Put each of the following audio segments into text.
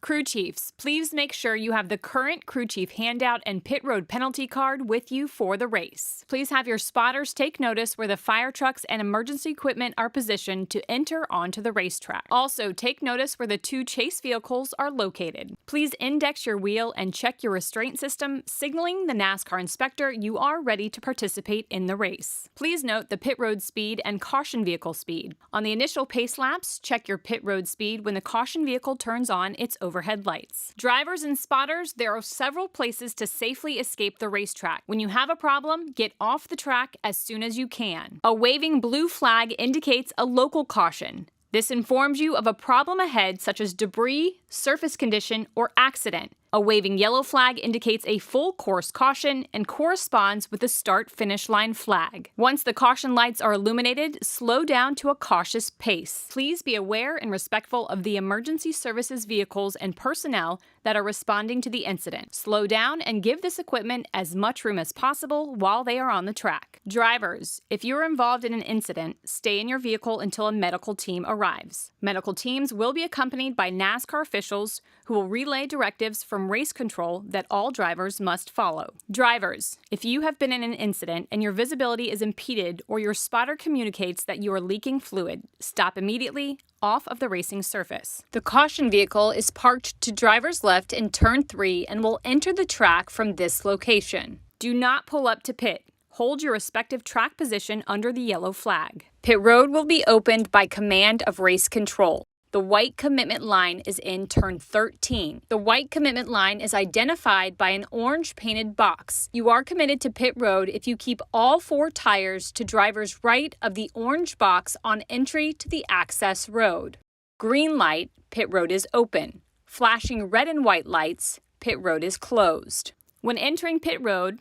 Crew chiefs, please make sure you have the current crew chief handout and pit road penalty card with you for the race. Please have your spotters take notice where the fire trucks and emergency equipment are positioned to enter onto the racetrack. Also, take notice where the 2 chase vehicles are located. Please index your wheel and check your restraint system, signaling the NASCAR inspector you are ready to participate in the race. Please note the pit road speed and caution vehicle speed. On the initial pace laps, check your pit road speed when the caution vehicle turns on its overhead lights. Drivers and spotters, there are several places to safely escape the racetrack. When you have a problem, get off the track as soon as you can. A waving blue flag indicates a local caution. This informs you of a problem ahead, such as debris, surface condition, or accident. A waving yellow flag indicates a full course caution and corresponds with the start-finish line flag. Once the caution lights are illuminated, slow down to a cautious pace. Please be aware and respectful of the emergency services vehicles and personnel that are responding to the incident. Slow down and give this equipment as much room as possible while they are on the track. Drivers, if you are involved in an incident, stay in your vehicle until a medical team arrives. Medical teams will be accompanied by NASCAR officials who will relay directives from race control that all drivers must follow. Drivers, if you have been in an incident and your visibility is impeded or your spotter communicates that you are leaking fluid, stop immediately off of the racing surface. The caution vehicle is parked to driver's left in turn 3 and will enter the track from this location. Do not pull up to pit. Hold your respective track position under the yellow flag. Pit road will be opened by command of race control. The white commitment line is in turn 13. The white commitment line is identified by an orange painted box. You are committed to pit road if you keep all 4 tires to driver's right of the orange box on entry to the access road. Green light, pit road is open. Flashing red and white lights, pit road is closed. When entering pit road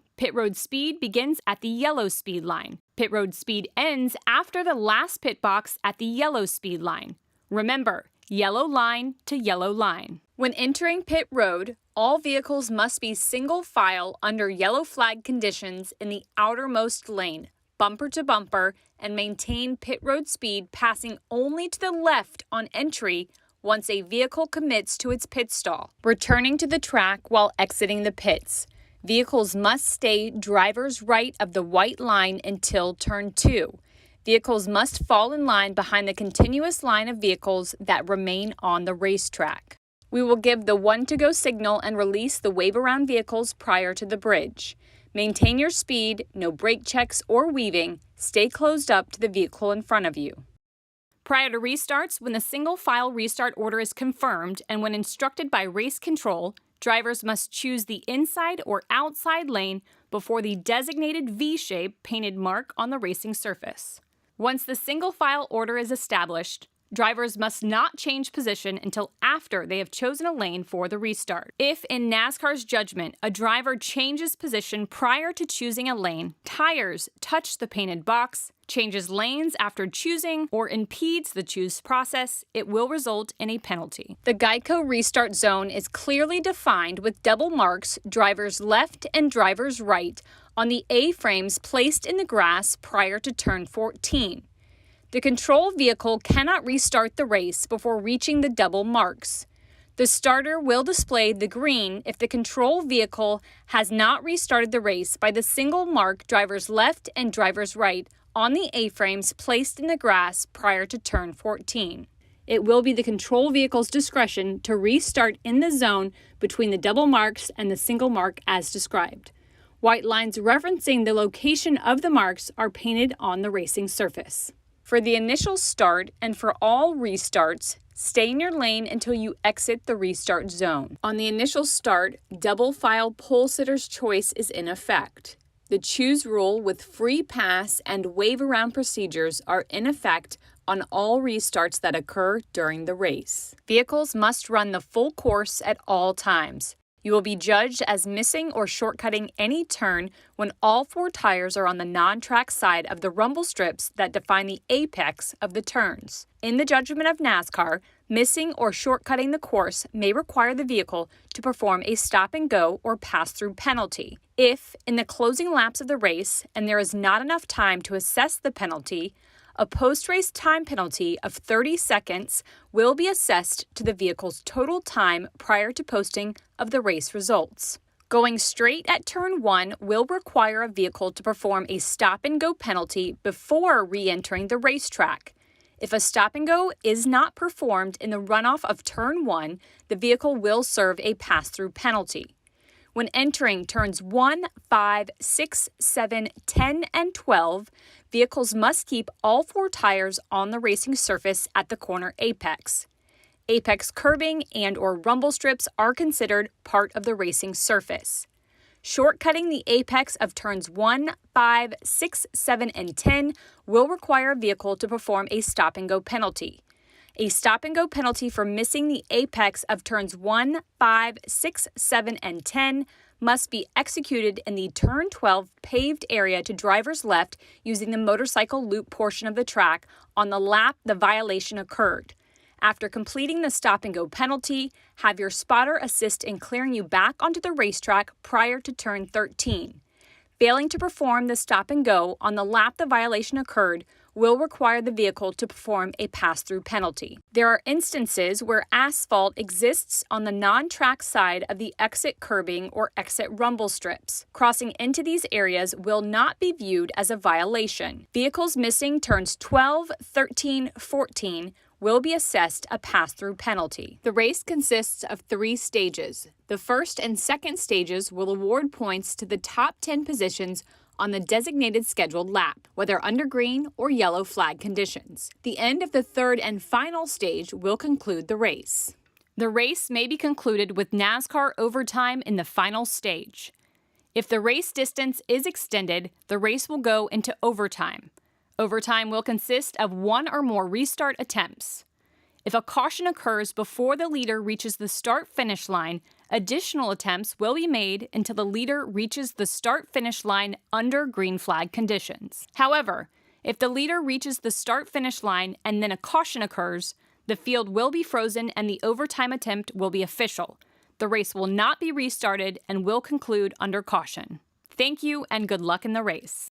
speed begins at the yellow speed line. Pit road speed ends after the last pit box at the yellow speed line. Remember, yellow line to yellow line. When entering pit road, all vehicles must be single file under yellow flag conditions in the outermost lane, bumper to bumper, and maintain pit road speed passing only to the left on entry once a vehicle commits to its pit stall. Returning to the track while exiting the pits. Vehicles must stay driver's right of the white line until turn 2. Vehicles must fall in line behind the continuous line of vehicles that remain on the racetrack. We will give the 1 to go signal and release the wave around vehicles prior to the bridge. Maintain your speed, no brake checks or weaving. Stay closed up to the vehicle in front of you. Prior to restarts, when the single file restart order is confirmed and when instructed by race control, drivers must choose the inside or outside lane before the designated V-shape painted mark on the racing surface. Once the single file order is established, drivers must not change position until after they have chosen a lane for the restart. If in NASCAR's judgment, a driver changes position prior to choosing a lane, tires touch the painted box, changes lanes after choosing, or impedes the choose process, it will result in a penalty. The Geico restart zone is clearly defined with double marks, driver's left and driver's right, on the A-frames placed in the grass prior to turn 14. The control vehicle cannot restart the race before reaching the double marks. The starter will display the green if the control vehicle has not restarted the race by the single mark driver's left and driver's right on the A-frames placed in the grass prior to turn 14. It will be the control vehicle's discretion to restart in the zone between the double marks and the single mark as described. White lines referencing the location of the marks are painted on the racing surface. For the initial start and for all restarts, stay in your lane until you exit the restart zone. On the initial start, double file pole sitter's choice is in effect. The choose rule with free pass and wave around procedures are in effect on all restarts that occur during the race. Vehicles must run the full course at all times. You will be judged as missing or shortcutting any turn when all 4 tires are on the non-track side of the rumble strips that define the apex of the turns. In the judgment of NASCAR, missing or shortcutting the course may require the vehicle to perform a stop-and-go or pass-through penalty. If, in the closing laps of the race, and there is not enough time to assess the penalty, A post-race time penalty of 30 seconds will be assessed to the vehicle's total time prior to posting of the race results. Going straight at turn 1 will require a vehicle to perform a stop-and-go penalty before re-entering the racetrack. If a stop-and-go is not performed in the runoff of turn 1, the vehicle will serve a pass-through penalty. When entering turns 1, 5, 6, 7, 10, and 12, vehicles must keep all 4 tires on the racing surface at the corner apex. Apex curbing and/or rumble strips are considered part of the racing surface. Shortcutting the apex of turns 1, 5, 6, 7, and 10 will require a vehicle to perform a stop-and-go penalty. A stop-and-go penalty for missing the apex of turns 1, 5, 6, 7, and 10 must be executed in the turn 12 paved area to driver's left using the motorcycle loop portion of the track on the lap the violation occurred. After completing the stop-and-go penalty, have your spotter assist in clearing you back onto the racetrack prior to turn 13. Failing to perform the stop-and-go on the lap the violation occurred will require the vehicle to perform a pass-through penalty. There are instances where asphalt exists on the non-track side of the exit curbing or exit rumble strips. Crossing into these areas will not be viewed as a violation. Vehicles missing turns 12, 13, 14 will be assessed a pass-through penalty. The race consists of 3 stages. The first and second stages will award points to the top 10 positions on the designated scheduled lap, whether under green or yellow flag conditions. The end of the third and final stage will conclude the race. The race may be concluded with NASCAR overtime in the final stage. If the race distance is extended, the race will go into overtime. Overtime will consist of 1 or more restart attempts. If a caution occurs before the leader reaches the start-finish line, additional attempts will be made until the leader reaches the start-finish line under green flag conditions. However, if the leader reaches the start-finish line and then a caution occurs, the field will be frozen and the overtime attempt will be official. The race will not be restarted and will conclude under caution. Thank you and good luck in the race.